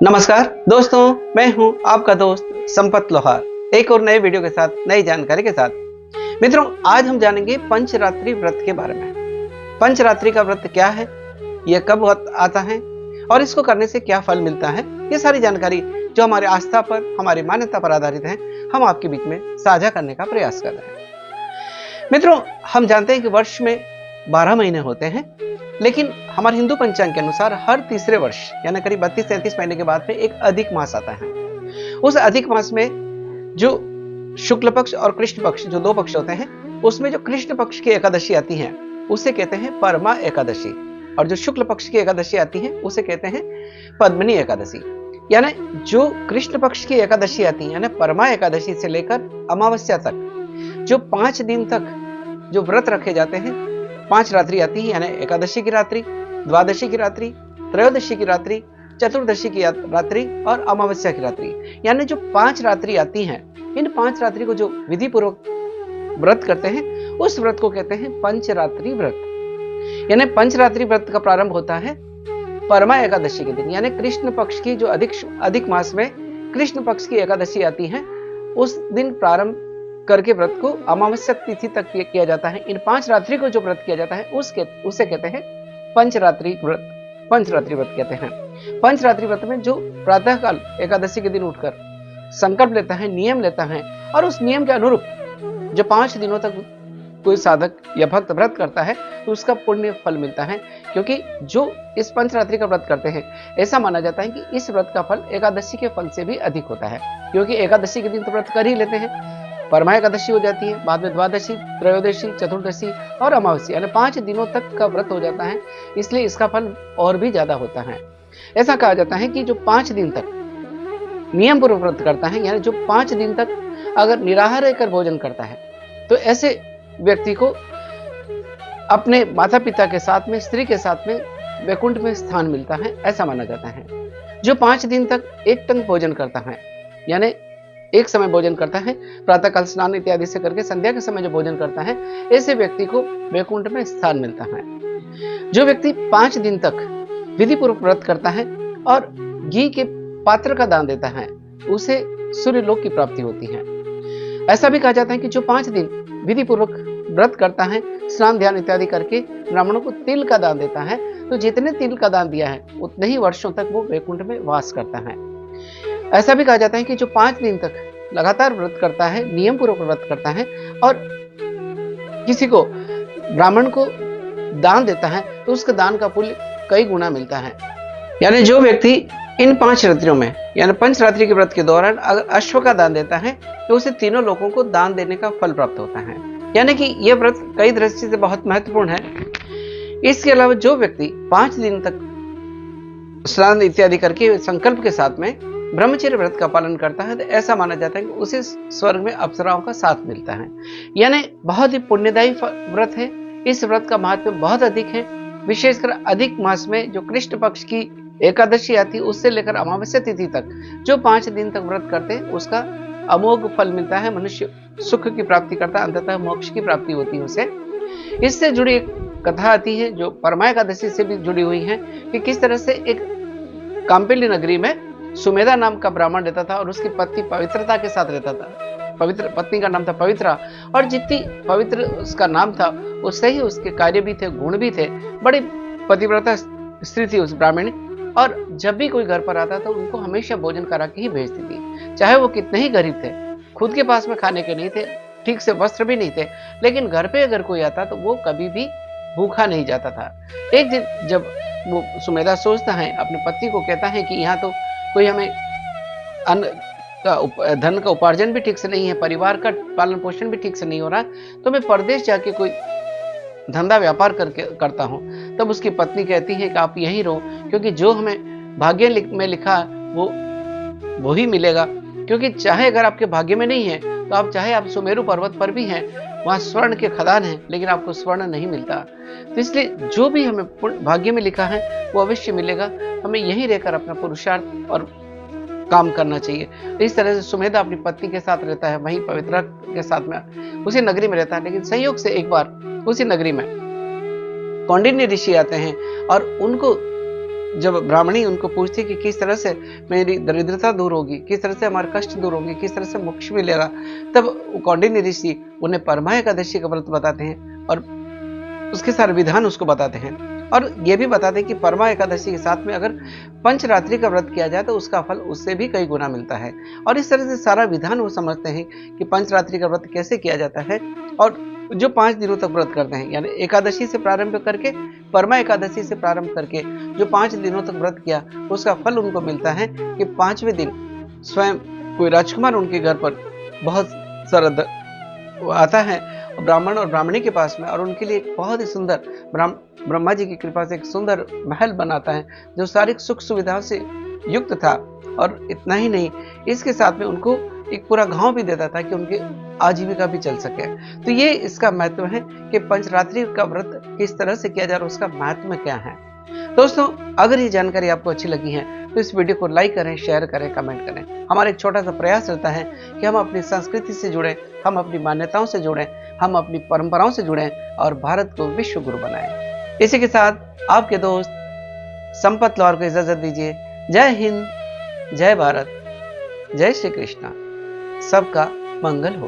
नमस्कार दोस्तों, मैं हूं आपका दोस्त संपत लोहार, एक और नए वीडियो के साथ, नई जानकारी के साथ। मित्रों, आज हम जानेंगे पंचरात्रि व्रत के बारे में। पंचरात्रि का व्रत क्या है, यह कब आता है और इसको करने से क्या फल मिलता है, ये सारी जानकारी जो हमारी आस्था पर, हमारी मान्यता पर आधारित है, हम आपके बीच में साझा करने का प्रयास कर रहे हैं। मित्रों, हम जानते हैं कि वर्ष में 12 महीने होते हैं, लेकिन हमारे हिंदू पंचांग के अनुसार हर तीसरे वर्ष यानी करीब 32-33 महीने के बाद में एक अधिक मास आता है। उस अधिक मास में जो शुक्ल पक्ष और कृष्ण पक्ष, जो दो पक्ष होते हैं, उसमें जो कृष्ण पक्ष की एकादशी आती है उसे कहते हैं परमा एकादशी, और जो शुक्ल पक्ष की एकादशी आती है उसे कहते हैं पद्मिनी एकादशी। यानी जो कृष्ण पक्ष की एकादशी आती है यानी परमा एकादशी से लेकर अमावस्या तक जो 5 दिन तक जो व्रत रखे जाते हैं, 5 रात्रि आती है, यानी एकादशी की रात्रि, द्वादशी की रात्रि, त्रयोदशी की रात्रि, चतुर्दशी की रात्रि और अमावस्या की रात्रि, यानी जो 5 रात्रि आती हैं, इन 5 रात्रि को जो विधि पूर्वक व्रत करते हैं उस व्रत को कहते हैं पंचरात्रि व्रत। यानी पंचरात्रि व्रत का प्रारंभ होता है परमा एकादशी के दिन, यानी कृष्ण पक्ष की जो अधिक मास में कृष्ण पक्ष की एकादशी आती है उस दिन प्रारंभ करके व्रत को अमावस्या तिथि तक किया जाता है। इन 5 रात्रि को जो व्रत किया जाता है उसे कहते हैं पंचरात्रि व्रत। पंचरात्रि व्रत कहते हैं। पंचरात्रि व्रत में जो प्रातःकाल एकादशी के दिन उठकर संकल्प लेता है, नियम लेता है, और उस नियम के अनुरूप जो 5 दिनों तक कोई साधक या भक्त व्रत करता है तो उसका पुण्य फल मिलता है। क्योंकि जो इस पंचरात्रि का व्रत करते हैं, ऐसा माना जाता है कि इस व्रत का फल एकादशी के फल से भी अधिक होता है। क्योंकि एकादशी के दिन तो व्रत कर ही लेते हैं, परमा एकादशी हो जाती है, बाद में द्वादशी, त्रयोदशी, चतुर्दशी और अमावस्या, यानी 5 दिनों तक का व्रत हो जाता है, इसलिए इसका फल और भी ज्यादा होता है। ऐसा कहा जाता है कि जो 5 दिन तक नियम पूर्वक व्रत करता है, यानी जो 5 दिन तक अगर निराहार रहकर भोजन करता है, तो ऐसे व्यक्ति को अपने माता पिता के साथ में, स्त्री के साथ में वैकुंठ में स्थान मिलता है, ऐसा माना जाता है। जो 5 दिन तक एक टंक भोजन करता है, यानी एक समय भोजन करता है, प्रातःकाल स्नान इत्यादि से करके संध्या के समय जो भोजन करता है, ऐसे व्यक्ति को वैकुंठ में स्थान मिलता है। जो व्यक्ति 5 दिन तक विधि पूर्वक व्रत करता है और घी के पात्र का दान देता है, उसे सूर्यलोक की प्राप्ति होती है। ऐसा भी कहा जाता है कि जो 5 दिन विधि पूर्वक व्रत करता है, स्नान ध्यान इत्यादि करके ब्राह्मणों को तिल का दान देता है, तो जितने तिल का दान दिया है उतने ही वर्षों तक वो वैकुंठ में वास करता है। ऐसा भी कहा जाता है कि जो 5 दिन तक लगातार व्रत करता है, नियम पूर्वक व्रत करता है और किसी को ब्राह्मण को दान देता है, तो उसके दान का पुण्य कई गुना मिलता है। यानी जो व्यक्ति इन 5 रात्रियों में, यानी पंचरात्रि के व्रत के दौरान अगर अश्व का दान देता है तो उसे तीनों लोगों को दान देने का फल प्राप्त होता है। यानी कि यह व्रत कई दृष्टि से बहुत महत्वपूर्ण है। इसके अलावा जो व्यक्ति 5 दिन तक स्नान इत्यादि करके संकल्प के साथ में ब्रह्मचर्य व्रत का पालन करता है, तो ऐसा माना जाता है कि उसे स्वर्ग में अप्सराओं का साथ मिलता है। यानी बहुत ही पुण्यदायी व्रत है। इस व्रत का महत्व बहुत अधिक है। विशेषकर अधिक मास में जो कृष्ण पक्ष की एकादशी आती है उससे लेकर अमावस्या तिथि तक जो 5 दिन तक व्रत करते हैं, उसका अमोघ फल मिलता है। मनुष्य सुख की प्राप्ति करता है, अंततः मोक्ष की प्राप्ति होती है उसे। इससे जुड़ी एक कथा आती है जो परमा एकादशी से भी जुड़ी हुई है, कि किस तरह से एक कांपिल्य नगरी में सुमेधा नाम का ब्राह्मण रहता था और उसकी पत्नी पवित्रता के साथ रहता था। पवित्र पत्नी का नाम था पवित्रा, और जितनी पवित्र उसका नाम था उससे ही उसके कार्य भी थे, गुण भी थे। बड़ी पतिव्रता स्त्री थी उस ब्राह्मणी, और जब भी कोई घर पर आता था उनको हमेशा भोजन करा के ही भेजती थी। चाहे वो कितने ही गरीब थे, खुद के पास में खाने के नहीं थे, ठीक से वस्त्र भी नहीं थे, लेकिन घर पे अगर कोई आता तो वो कभी भी भूखा नहीं जाता था। एक दिन जब वो सुमेधा सोचता है, अपनी पत्नी को कहता है कि यहाँ तो कोई हमें अन्न का, धन का उपार्जन भी ठीक से नहीं है, परिवार का पालन पोषण भी ठीक से नहीं हो रहा, तो मैं परदेश जाके कोई धंधा व्यापार करता हूँ। तब उसकी पत्नी कहती है कि आप यहीं रहो, क्योंकि जो हमें भाग्य में लिखा वो ही मिलेगा। क्योंकि चाहे अगर आपके भाग्य में नहीं है तो आप चाहे आप सुमेरु पर्वत पर भी हैं, वहां स्वर्ण के खदान हैं, लेकिन आपको स्वर्ण नहीं मिलता। तो इसलिए जो भी हमें भाग्य में लिखा है वो अवश्य मिलेगा। हमें यहीं रहकर अपना पुरुषार्थ और काम करना चाहिए। तो इस तरह से सुमेधा अपनी पत्नी के साथ रहता है, वहीं पवित्रा के साथ में उसी नगरी में रहता है। लेकिन संयोग से एक बार उसी नगरी में कौंडिन्य ऋषि आते हैं और उनको जब ब्राह्मणी उनको पूछती कि किस तरह से मेरी दरिद्रता दूर होगी, किस तरह से हमारे कष्ट दूर होंगे, किस तरह से मोक्ष मिलेगा, तब कौंडिन्य ऋषि उन्हें परमा एकादशी का व्रत बताते हैं और उसके सारे विधान उसको बताते हैं और ये भी बताते हैं कि परमा एकादशी के साथ में अगर पंचरात्रि का व्रत किया जाए तो उसका फल उससे भी कई गुना मिलता है। और इस तरह से सारा विधान वो समझते हैं कि पंचरात्रि का व्रत कैसे किया जाता है और जो 5 दिनों तक व्रत करते हैं, यानी एकादशी से प्रारंभ करके परमा एकादशी से प्रारंभ करके जो 5 दिनों तक व्रत किया उसका फल उनको मिलता है कि 5वें दिन स्वयं कोई राजकुमार उनके घर पर बहुत सारा आता है ब्राह्मण और ब्राह्मणी के पास में और उनके लिए एक बहुत ही सुंदर ब्रह्मा जी की कृपा से एक सुंदर महल बनाता है जो सारी सुख सुविधाओं से युक्त था। और इतना ही नहीं, इसके साथ में उनको एक पूरा गांव भी देता था कि उनकी आजीविका भी चल सके। तो ये इसका महत्व है कि पंचरात्रि का व्रत किस तरह से किया जा रहा है, उसका महत्व क्या है। दोस्तों, अगर ये जानकारी आपको अच्छी लगी है तो इस वीडियो को लाइक करें, शेयर करें, कमेंट करें। हमारा एक छोटा सा प्रयास रहता है कि हम अपनी संस्कृति से जुड़ें, हम अपनी मान्यताओं से जुड़ें, हम अपनी परंपराओं से जुड़ें और भारत को विश्व गुरु बनाएं। इसी के साथ आपके दोस्त संपत लौहर को इजाजत दीजिए। जय हिंद, जय भारत, जय श्री कृष्णा। सबका मंगल हो।